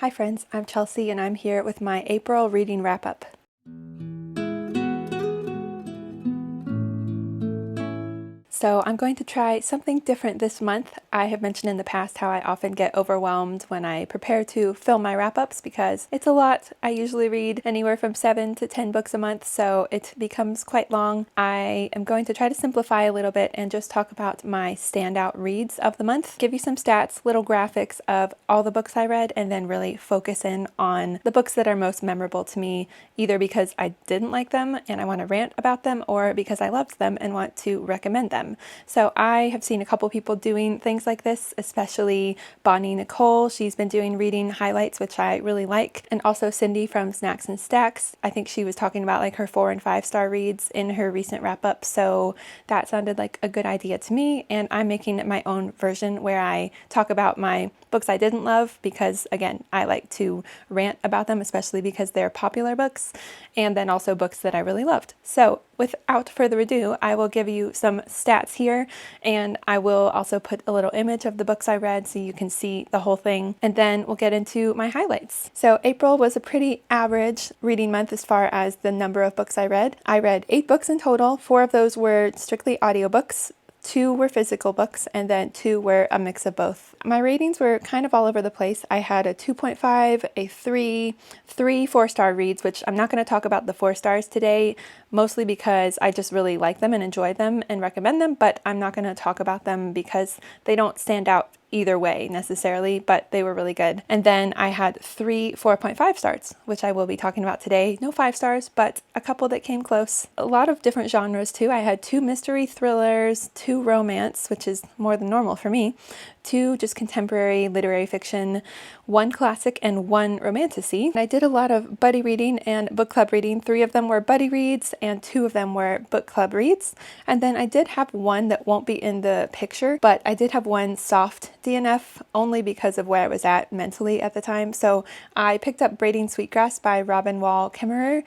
Hi friends, I'm Chelsea and I'm here with my April reading wrap-up. So I'm going to try something different this month. I have mentioned in the past how I often get overwhelmed when I prepare to film my wrap-ups because it's a lot. I usually read anywhere from 7 to 10 books a month, so it becomes quite long. I am going to try to simplify a little bit and just talk about my standout reads of the month, give you some stats, little graphics of all the books I read, and then really focus in on the books that are most memorable to me, either because I didn't like them and I want to rant about them, or because I loved them and want to recommend them. So I have seen a couple people doing things like this, especially Bonnie Nicole. She's been doing reading highlights, which I really like. And also Cindy from Snacks and Stacks. I think she was talking about like her 4 and 5 star reads in her recent wrap up. So that sounded like a good idea to me. And I'm making it my own version where I talk about my books I didn't love because, again, I like to rant about them, especially because they're popular books, and then also books that I really loved. So without further ado, I will give you some stats here, and I will also put a little image of the books I read so you can see the whole thing, and then we'll get into my highlights. So April was a pretty average reading month as far as the number of books I read. I read 8 books in total. 4 of those were strictly audiobooks. 2 were physical books, and then 2 were a mix of both. My ratings were kind of all over the place. I had a 2.5, a 3, 3 4-star reads, which I'm not going to talk about the 4 stars today, mostly because I just really like them and enjoy them and recommend them, but I'm not going to talk about them because they don't stand out either way necessarily, but they were really good. And then I had 3 4.5 stars, which I will be talking about today. No 5 stars, but a couple that came close. A lot of different genres too. I had 2 mystery thrillers, 2 romance, which is more than normal for me, 2 just contemporary literary fiction, 1 classic, and 1 romantasy. I did a lot of buddy reading and book club reading. 3 of them were buddy reads and 2 of them were book club reads. And then I did have 1 that won't be in the picture, but I did have 1 soft DNF only because of where I was at mentally at the time. So I picked up Braiding Sweetgrass by Robin Wall Kimmerer.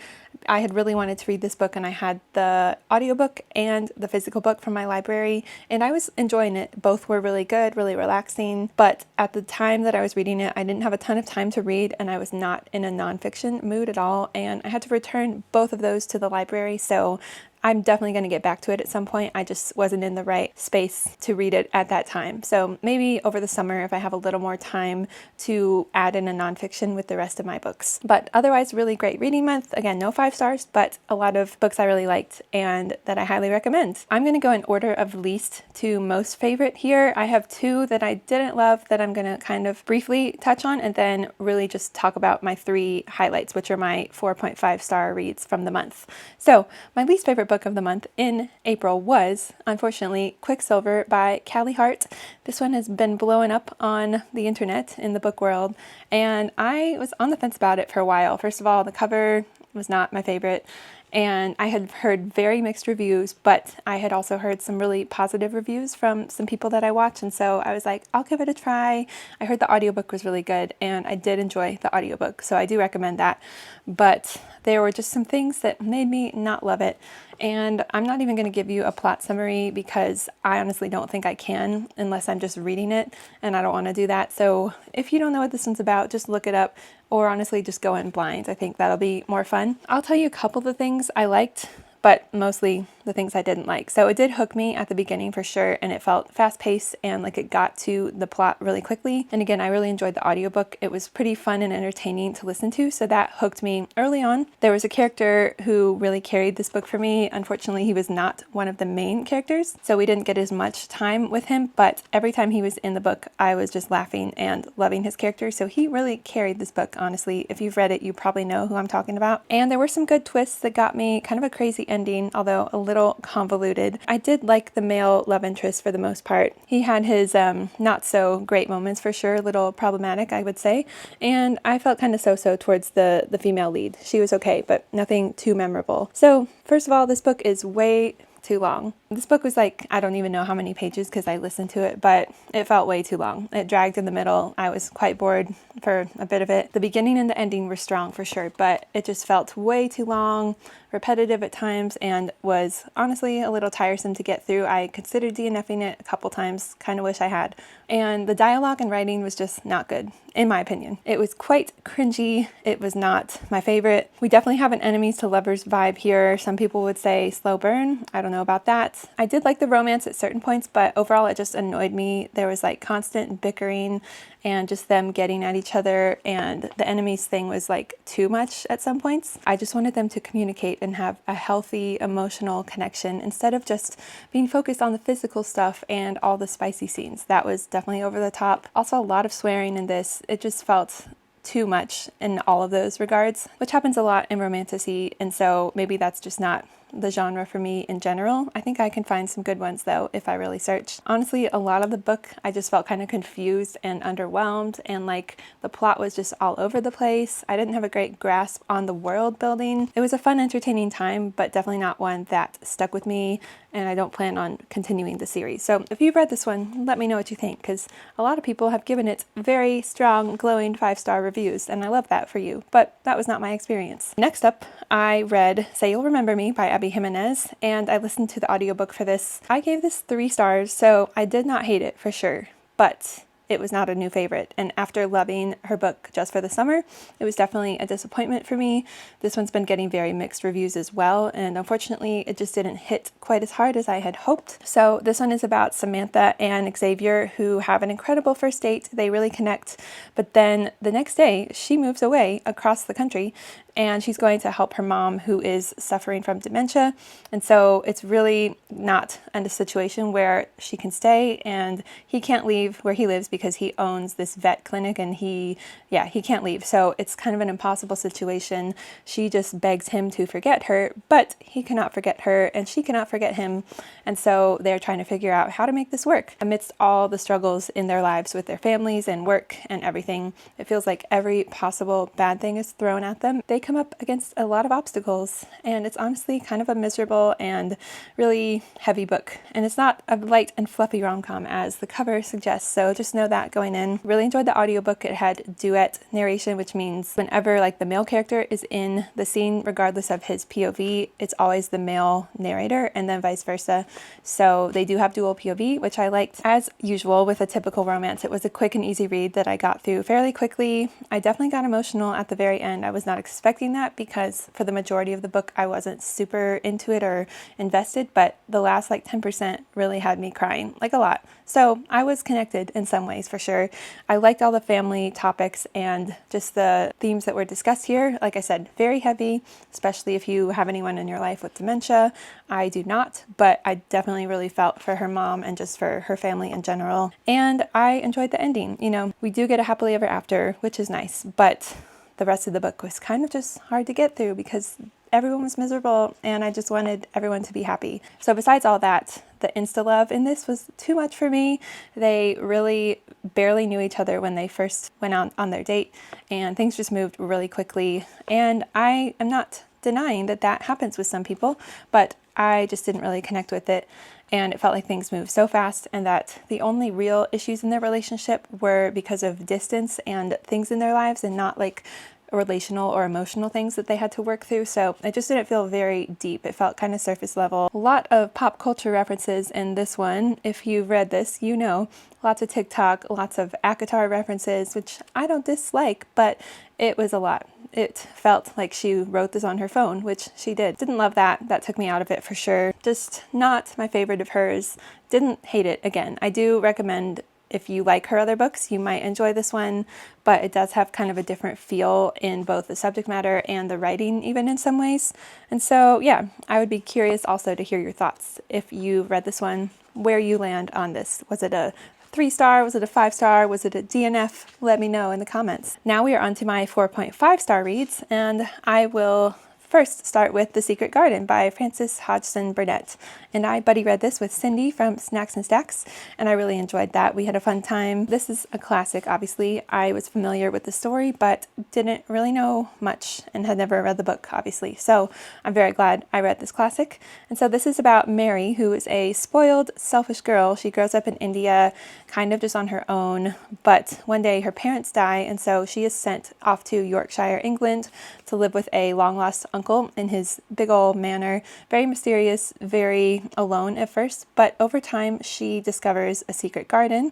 I had really wanted to read this book, and I had the audiobook and the physical book from my library, and I was enjoying it. Both were really good, really relaxing, but at the time that I was reading it, I didn't have a ton of time to read, and I was not in a nonfiction mood at all, and I had to return both of those to the library, so I'm definitely going to get back to it at some point. I just wasn't in the right space to read it at that time. So maybe over the summer, if I have a little more time to add in a nonfiction with the rest of my books. But otherwise, really great reading month. Again, no 5 stars, but a lot of books I really liked and that I highly recommend. I'm going to go in order of least to most favorite here. I have 2 that I didn't love that I'm going to kind of briefly touch on, and then really just talk about my 3 highlights, which are my 4.5 star reads from the month. So my least favorite book of the month in April was, unfortunately, Quicksilver by Callie Hart. This one has been blowing up on the internet in the book world, and I was on the fence about it for a while. First of all, the cover was not my favorite, and I had heard very mixed reviews, but I had also heard some really positive reviews from some people that I watch, and so I was like, I'll give it a try. I heard the audiobook was really good, and I did enjoy the audiobook, so I do recommend that. But there were just some things that made me not love it, and I'm not even going to give you a plot summary because I honestly don't think I can unless I'm just reading it, and I don't want to do that. So if you don't know what this one's about, just look it up, or honestly just go in blind. I think that'll be more fun. I'll tell you a couple of the things I liked, but mostly the things I didn't like. So it did hook me at the beginning for sure, and it felt fast-paced and like it got to the plot really quickly. And again, I really enjoyed the audiobook. It was pretty fun and entertaining to listen to, so that hooked me early on. There was a character who really carried this book for me. Unfortunately, he was not one of the main characters, so we didn't get as much time with him, but every time he was in the book, I was just laughing and loving his character, so he really carried this book, honestly. If you've read it, you probably know who I'm talking about. And there were some good twists that got me, kind of a crazy ending, although a little convoluted. I did like the male love interest for the most part. He had his not so great moments for sure, a little problematic, I would say, and I felt kind of so-so towards the female lead. She was okay, but nothing too memorable. So first of all, this book is way too long. This book was like, I don't even know how many pages because I listened to it, but it felt way too long. It dragged in the middle. I was quite bored for a bit of it. The beginning and the ending were strong for sure, but it just felt way too long, repetitive at times, and was honestly a little tiresome to get through. I considered DNFing it a couple times, kind of wish I had. And the dialogue and writing was just not good. in my opinion. It was quite cringy. It was not my favorite. We definitely have an enemies to lovers vibe here. Some people would say slow burn. I don't know about that. I did like the romance at certain points, but overall it just annoyed me. There was like constant bickering and just them getting at each other, and the enemies thing was like too much at some points. I just wanted them to communicate and have a healthy emotional connection instead of just being focused on the physical stuff and all the spicy scenes. That was definitely over the top. Also a lot of swearing in this. It just felt too much in all of those regards, which happens a lot in romantasy, and so maybe that's just not the genre for me in general. I think I can find some good ones though if I really search. Honestly, a lot of the book I just felt kind of confused and underwhelmed, and like the plot was just all over the place. I didn't have a great grasp on the world building. It was a fun, entertaining time, but definitely not one that stuck with me, and I don't plan on continuing the series. So if you've read this one, let me know what you think, because a lot of people have given it very strong, glowing 5-star reviews, and I love that for you, but that was not my experience. Next up, I read Say You'll Remember Me by Abby Jimenez, and I listened to the audiobook for this. I gave this 3 stars, so I did not hate it for sure, but it was not a new favorite. And after loving her book Just for the Summer, it was definitely a disappointment for me. This one's been getting very mixed reviews as well, and unfortunately it just didn't hit quite as hard as I had hoped. So this one is about Samantha and Xavier, who have an incredible first date. They really connect, but then the next day she moves away across the country, and she's going to help her mom, who is suffering from dementia. And so it's really not in a situation where she can stay, and he can't leave where he lives because he owns this vet clinic, and he can't leave. So it's kind of an impossible situation. She just begs him to forget her, but he cannot forget her and she cannot forget him. And so they're trying to figure out how to make this work amidst all the struggles in their lives with their families and work and everything. It feels like every possible bad thing is thrown at them. They come up against a lot of obstacles, and it's honestly kind of a miserable and really heavy book. And it's not a light and fluffy rom-com as the cover suggests, so just know that going in. Really enjoyed the audiobook. It had duet narration, which means whenever like the male character is in the scene, regardless of his POV, it's always the male narrator, and then vice versa. So they do have dual POV, which I liked. As usual with a typical romance, it was a quick and easy read that I got through fairly quickly. I definitely got emotional at the very end. I was not expecting that because for the majority of the book I wasn't super into it or invested, but the last like 10% really had me crying, like a lot. So I was connected in some ways for sure. I liked all the family topics and just the themes that were discussed here. Like I said, very heavy, especially if you have anyone in your life with dementia. I do not, but I definitely really felt for her mom and just for her family in general. And I enjoyed the ending. You know, we do get a happily ever after, which is nice, but the rest of the book was kind of just hard to get through because everyone was miserable and I just wanted everyone to be happy. So besides all that, the insta-love in this was too much for me. They really barely knew each other when they first went out on their date, and things just moved really quickly. And I am not denying that that happens with some people, but I just didn't really connect with it. And it felt like things moved so fast, and that the only real issues in their relationship were because of distance and things in their lives, and not like relational or emotional things that they had to work through. So it just didn't feel very deep. It felt kind of surface level. A lot of pop culture references in this one. If you've read this, you know, lots of TikTok, lots of ACOTAR references, which I don't dislike, but it was a lot. It felt like she wrote this on her phone, which she did. Didn't love that. That took me out of it for sure. Just not my favorite of hers. Didn't hate it. Again, I do recommend if you like her other books, you might enjoy this one, but it does have kind of a different feel in both the subject matter and the writing, even in some ways. And so, yeah, I would be curious also to hear your thoughts. If you read this one, where you land on this. Was it a 3-star? Was it a 5-star? Was it a DNF? Let me know in the comments. Now we are on to my 4.5-star reads, and I will first start with The Secret Garden by Frances Hodgson Burnett. And I buddy read this with Cindy from Snacks and Stacks, and I really enjoyed that. We had a fun time. This is a classic, obviously. I was familiar with the story, but didn't really know much and had never read the book, obviously. So I'm very glad I read this classic. And so this is about Mary, who is a spoiled, selfish girl. She grows up in India, kind of just on her own, but one day her parents die, and so she is sent off to Yorkshire, England, to live with a long-lost uncle in his big old manor. Very mysterious, very alone at first, but over time she discovers a secret garden,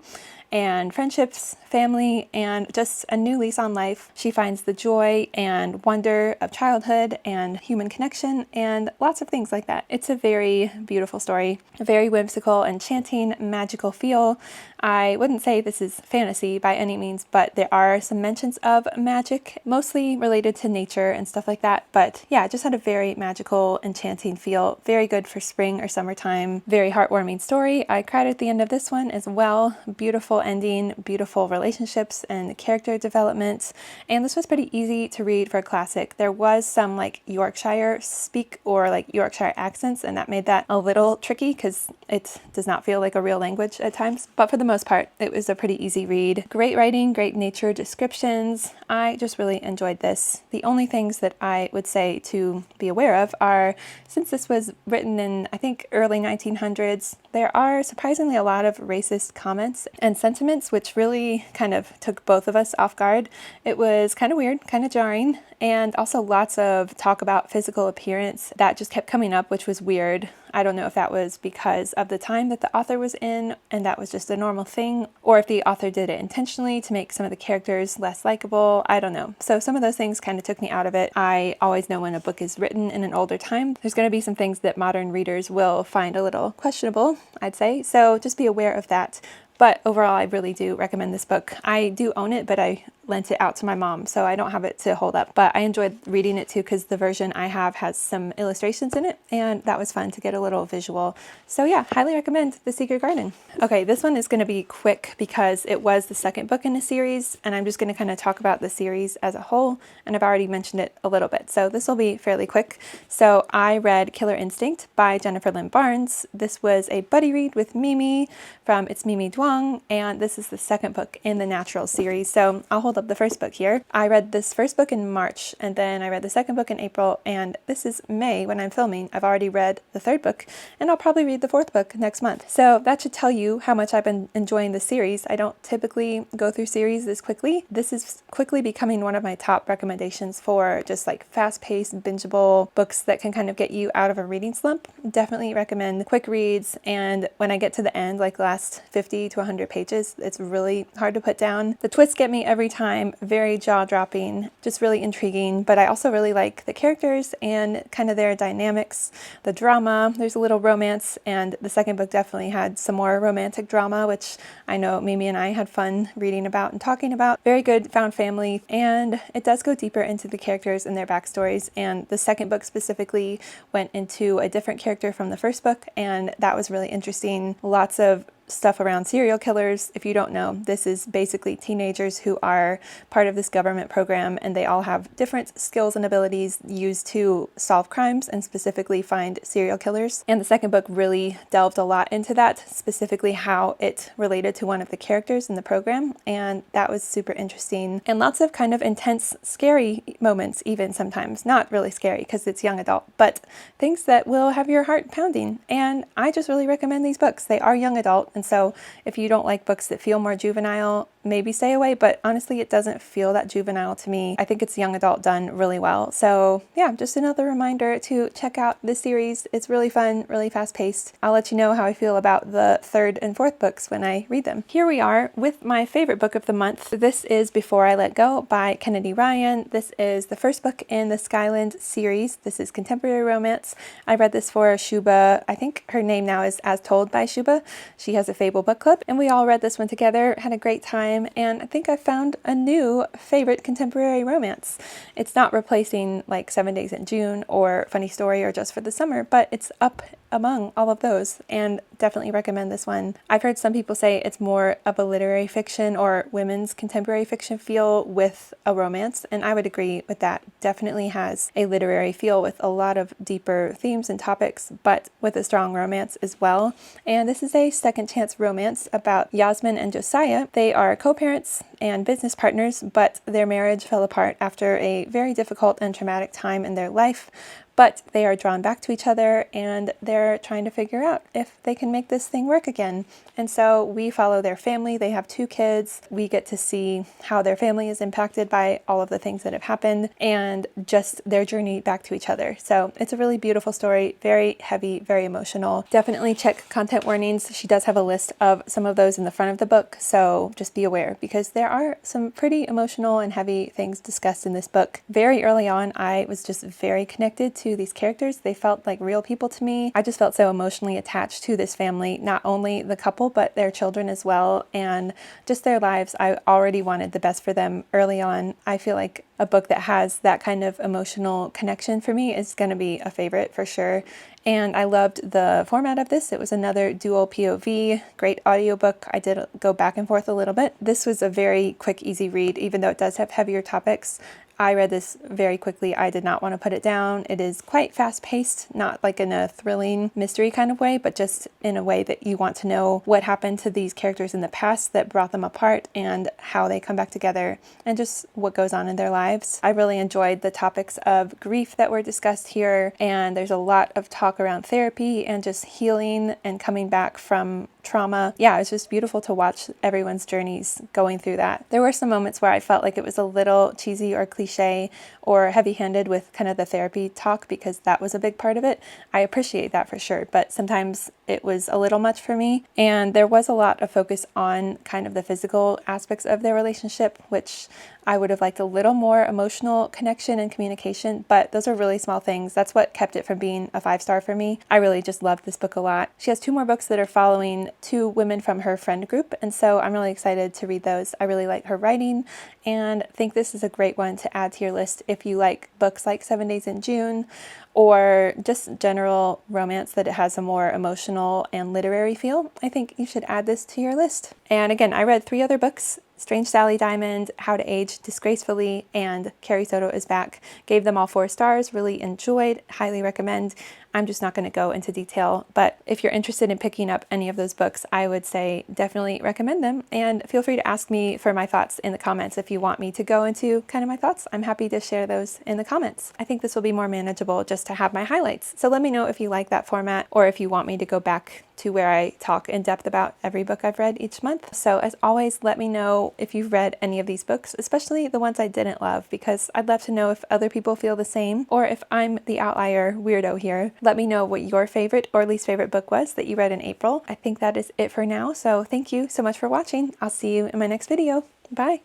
and friendships, family, and just a new lease on life. She finds the joy and wonder of childhood and human connection and lots of things like that. It's a very beautiful story, a very whimsical, enchanting, magical feel. I wouldn't say this is fantasy by any means, but there are some mentions of magic, mostly related to nature and stuff like that. But yeah, it just had a very magical, enchanting feel. Very good for spring or summertime. Very heartwarming story. I cried at the end of this one as well. Beautiful ending, beautiful relationships and character development. And this was pretty easy to read for a classic. There was some like Yorkshire speak or like Yorkshire accents, and that made that a little tricky because it does not feel like a real language at times. But for the most part, it was a pretty easy read. Great writing, great nature descriptions. I just really enjoyed this. The only things that I would say to be aware of are, since this was written in, I think, early 1900s, there are surprisingly a lot of racist comments and sentiments, which really kind of took both of us off guard. It was kind of weird, kind of jarring, and also lots of talk about physical appearance that just kept coming up, which was weird. I don't know if that was because of the time that the author was in and that was just a normal thing, or if the author did it intentionally to make some of the characters less likable. I don't know. So some of those things kind of took me out of it. I always know when a book is written in an older time, there's going to be some things that modern readers will find a little questionable, I'd say. So just be aware of that. But overall, I really do recommend this book. I do own it, but I lent it out to my mom, so I don't have it to hold up. But I enjoyed reading it too because the version I have has some illustrations in it, and that was fun to get a little visual. So yeah, highly recommend The Secret Garden. Okay, this one is going to be quick because it was the second book in a series, and I'm just going to kind of talk about the series as a whole, and I've already mentioned it a little bit, so this will be fairly quick. So I read Killer Instinct by Jennifer Lynn Barnes. This was a buddy read with Mimi from It's Mimi Duong, and this is the second book in the Natural series. So I'll hold up the first book here. I read this first book in March, and then I read the second book in April, and this is May when I'm filming. I've already read the third book, and I'll probably read the fourth book next month. So that should tell you how much I've been enjoying the series. I don't typically go through series this quickly. This is quickly becoming one of my top recommendations for just like fast-paced, bingeable books that can kind of get you out of a reading slump. Definitely recommend quick reads, and when I get to the end, like last 50 to 100 pages, it's really hard to put down. The twists get me every time. Very jaw-dropping, just really intriguing, but I also really like the characters and kind of their dynamics, the drama. There's a little romance, and the second book definitely had some more romantic drama, which I know Mimi and I had fun reading about and talking about. Very good found family, and it does go deeper into the characters and their backstories, and the second book specifically went into a different character from the first book, and that was really interesting. Lots of stuff around serial killers. If you don't know, this is basically teenagers who are part of this government program, and they all have different skills and abilities used to solve crimes and specifically find serial killers. And the second book really delved a lot into that, specifically how it related to one of the characters in the program, and that was super interesting. And lots of kind of intense, scary moments, even sometimes. Not really scary because it's young adult, but things that will have your heart pounding. And I just really recommend these books. They are young adult, and so if you don't like books that feel more juvenile, maybe stay away, but honestly, it doesn't feel that juvenile to me. I think it's young adult done really well. So yeah, just another reminder to check out this series. It's really fun, really fast paced. I'll let you know how I feel about the third and fourth books when I read them. Here we are with my favorite book of the month. This is Before I Let Go by Kennedy Ryan. This is the first book in the Skyland series. This is contemporary romance. I read this for Shuba. I think her name now is As Told by Shuba. She has a Fable book club, and we all read this one together, had a great time, and I think I found a new favorite contemporary romance. It's not replacing like 7 Days in June or Funny Story or Just for the Summer, but it's up among all of those, and definitely recommend this one. I've heard some people say it's more of a literary fiction or women's contemporary fiction feel with a romance, and I would agree with that. Definitely has a literary feel with a lot of deeper themes and topics, but with a strong romance as well. And this is a second chance romance about Yasmin and Josiah. They are co-parents and business partners, but their marriage fell apart after a very difficult and traumatic time in their life. but they are drawn back to each other and they're trying to figure out if they can make this thing work again. And so we follow their family. They have 2 kids. We get to see how their family is impacted by all of the things that have happened and just their journey back to each other. So it's a really beautiful story, very heavy, very emotional. Definitely check content warnings. She does have a list of some of those in the front of the book, so just be aware because there are some pretty emotional and heavy things discussed in this book. Very early on, I was just very connected to these characters. They felt like real people to me. I just felt so emotionally attached to this family, not only the couple, but their children as well, and just their lives. I already wanted the best for them early on. I feel like a book that has that kind of emotional connection for me is going to be a favorite for sure. And I loved the format of this. It was another dual POV, great audiobook. I did go back and forth a little bit. This was a very quick, easy read, even though it does have heavier topics. I read this very quickly. I did not want to put it down. It is quite fast-paced, not like in a thrilling mystery kind of way, but just in a way that you want to know what happened to these characters in the past that brought them apart and how they come back together and just what goes on in their lives. I really enjoyed the topics of grief that were discussed here, and there's a lot of talk around therapy and just healing and coming back from trauma. Yeah, it was just beautiful to watch everyone's journeys going through that. There were some moments where I felt like it was a little cheesy or cliche or heavy-handed with kind of the therapy talk because that was a big part of it. I appreciate that for sure, but sometimes it was a little much for me. And there was a lot of focus on kind of the physical aspects of their relationship, which I would have liked a little more emotional connection and communication, but those are really small things. That's what kept it from being a 5-star for me. I really just loved this book a lot. She has 2 more books that are following 2 women from her friend group, and so I'm really excited to read those. I really like her writing and think this is a great one to add to your list if you like books like 7 Days in June or just general romance that it has a more emotional and literary feel. I think you should add this to your list. And again, I read 3 other books: Strange Sally Diamond, How to Age Disgracefully, and Carrie Soto is Back. Gave them all 4 stars, really enjoyed, highly recommend. I'm just not going to go into detail, but if you're interested in picking up any of those books, I would say definitely recommend them. And feel free to ask me for my thoughts in the comments if you want me to go into kind of my thoughts. I'm happy to share those in the comments. I think this will be more manageable just to have my highlights. So let me know if you like that format or if you want me to go back to where I talk in depth about every book I've read each month. So as always, let me know if you've read any of these books, especially the ones I didn't love, because I'd love to know if other people feel the same or if I'm the outlier weirdo here. Let me know what your favorite or least favorite book was that you read in April. I think that is it for now. So thank you so much for watching. I'll see you in my next video. Bye.